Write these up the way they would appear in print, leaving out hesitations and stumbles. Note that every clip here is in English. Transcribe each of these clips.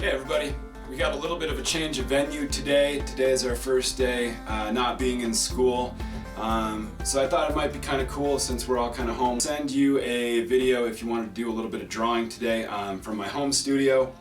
Hey everybody, we got a little bit of a change of venue today. Today is our first day not being in school. So I thought it might be kind of cool since we're all kind of home. Send you a video if you want to do a little bit of drawing today from my home studio.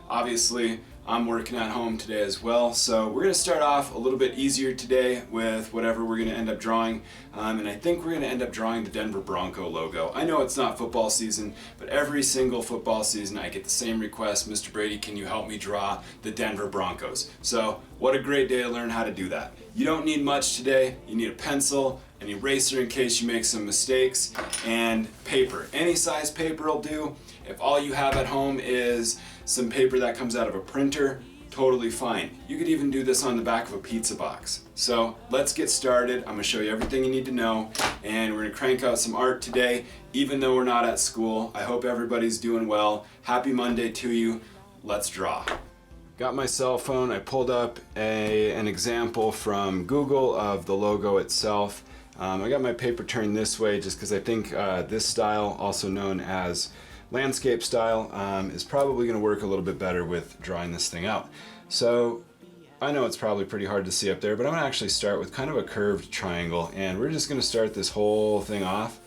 Obviously, I'm working at home today as well, so we're going to start off a little bit easier today with whatever we're going to end up drawing, and I think we're going to end up drawing the Denver Bronco logo. I know it's not football season, but every single football season I get the same request, Mr. Brady, can you help me draw the Denver Broncos? So what a great day to learn how to do that. You don't need much today. You need a pencil, an eraser in case you make some mistakes, and paper. Any size paper will do. If all you have at home is some paper that comes out of a printer, totally fine. You could even do this on the back of a pizza box. So let's get started. I'm going to show you everything you need to know, and we're going to crank out some art today, even though we're not at school. I hope everybody's doing well. Happy Monday to you. Let's draw. Got my cell phone. I pulled up an example from Google of the logo itself. I got my paper turned this way just because I think this style, also known as landscape style, is probably going to work a little bit better with drawing this thing out. So I know it's probably pretty hard to see up there, but I'm going to actually start with kind of a curved triangle, and we're just going to start this whole thing off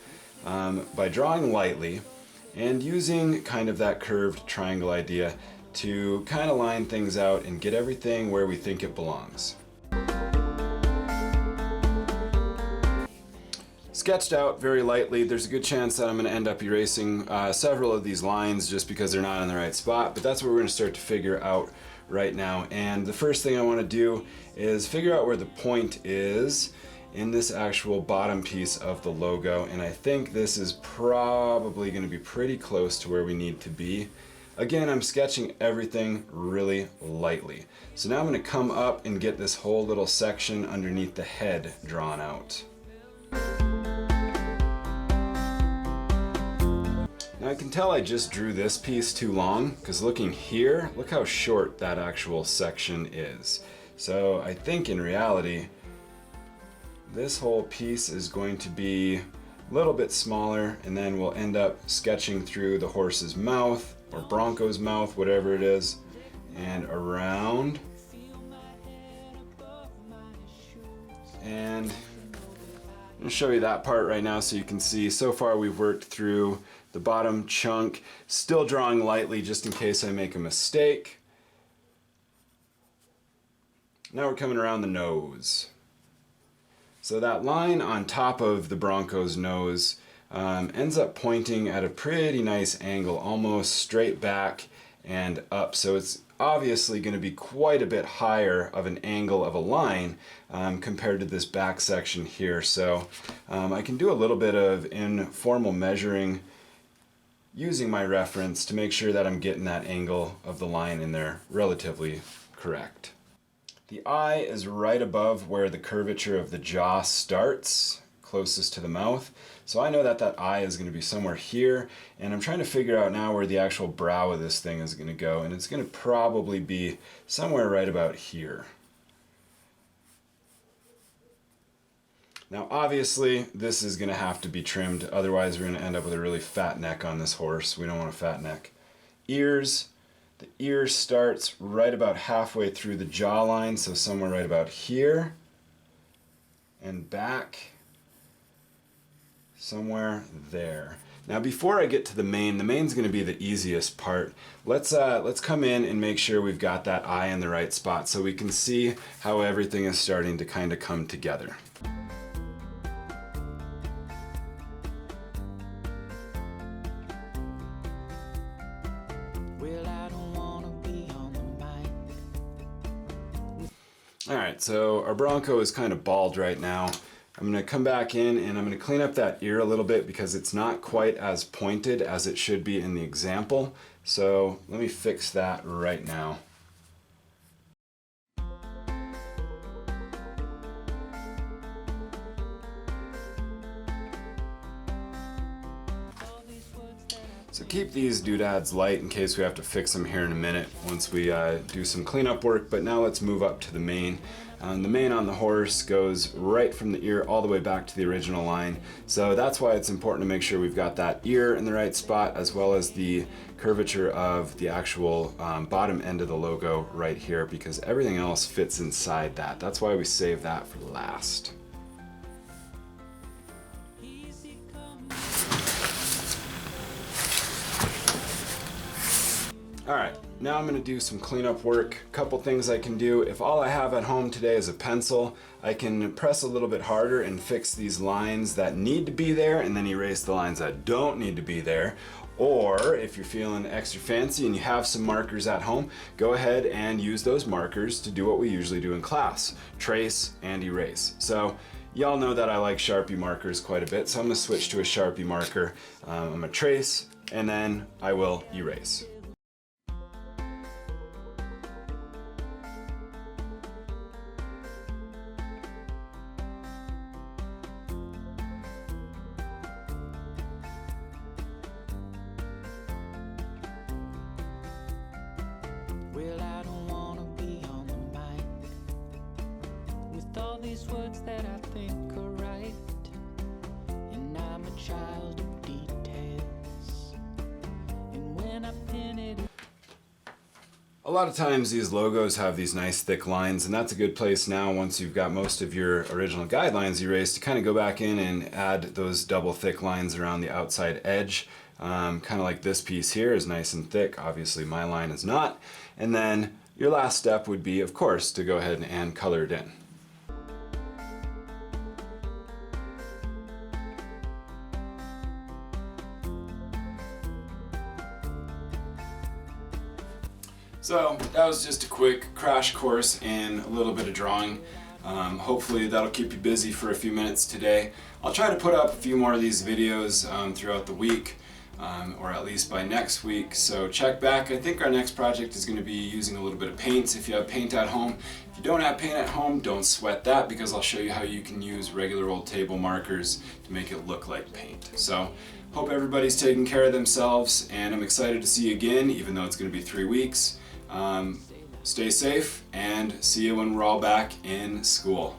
by drawing lightly and using kind of that curved triangle idea to kind of line things out and get everything where we think it belongs. Sketched out very lightly. There's a good chance that I'm going to end up erasing several of these lines just because they're not in the right spot, but that's what we're going to start to figure out right now. And the first thing I want to do is figure out where the point is in this actual bottom piece of the logo, and I think this is probably going to be pretty close to where we need to be. Again, I'm sketching everything really lightly. So now I'm going to come up and get this whole little section underneath the head drawn out. Now I can tell I just drew this piece too long, because looking here, look how short that actual section is. So I think in reality, this whole piece is going to be a little bit smaller, and then we'll end up sketching through the horse's mouth, or Bronco's mouth, whatever it is, and around. And I'm going to show you that part right now so you can see so far we've worked through the bottom chunk, still drawing lightly just in case I make a mistake. Now we're coming around the nose. So that line on top of the Bronco's nose ends up pointing at a pretty nice angle, almost straight back and up. So it's obviously going to be quite a bit higher of an angle of a line compared to this back section here. So I can do a little bit of informal measuring using my reference to make sure that I'm getting that angle of the line in there relatively correct. The eye is right above where the curvature of the jaw starts, closest to the mouth. So I know that that eye is going to be somewhere here, and I'm trying to figure out now where the actual brow of this thing is going to go, and it's going to probably be somewhere right about here. Now obviously this is going to have to be trimmed, otherwise we're going to end up with a really fat neck on this horse. We don't want a fat neck. Ears. The ear starts right about halfway through the jawline, so somewhere right about here, and back somewhere there. Now before I get to the main's going to be the easiest part. Let's come in and make sure we've got that eye in the right spot so we can see how everything is starting to kind of come together. Alright, so our Bronco is kind of bald right now. I'm going to come back in and I'm going to clean up that ear a little bit because it's not quite as pointed as it should be in the example. So let me fix that right now. So keep these doodads light in case we have to fix them here in a minute once we do some cleanup work, but now let's move up to the mane. The mane on the horse goes right from the ear all the way back to the original line. So that's why it's important to make sure we've got that ear in the right spot, as well as the curvature of the actual bottom end of the logo right here, because everything else fits inside that. That's why we save that for last. All right, now I'm gonna do some cleanup work. Couple things I can do. If all I have at home today is a pencil, I can press a little bit harder and fix these lines that need to be there and then erase the lines that don't need to be there. Or if you're feeling extra fancy and you have some markers at home, go ahead and use those markers to do what we usually do in class, trace and erase. So y'all know that I like Sharpie markers quite a bit, so I'm gonna switch to a Sharpie marker. I'm gonna trace and then I will erase. Well, I don't wanna be on the mic with all these words that I think are right, and I'm a child of details, and when I pin it. A lot of times these logos have these nice thick lines, and that's a good place now, once you've got most of your original guidelines erased, to kind of go back in and add those double thick lines around the outside edge. Kind of like this piece here is nice and thick. Obviously my line is not. And then your last step would be, of course, to go ahead and color it in. So that was just a quick crash course in a little bit of drawing. Hopefully that'll keep you busy for a few minutes today. I'll try to put up a few more of these videos throughout the week. Or at least by next week, so check back. I think our next project is going to be using a little bit of paints if you have paint at home. If you don't have paint at home, don't sweat that, because I'll show you how you can use regular old table markers to make it look like paint. So hope everybody's taking care of themselves, and I'm excited to see you again, even though it's going to be 3 weeks. Stay safe, and see you when we're all back in school.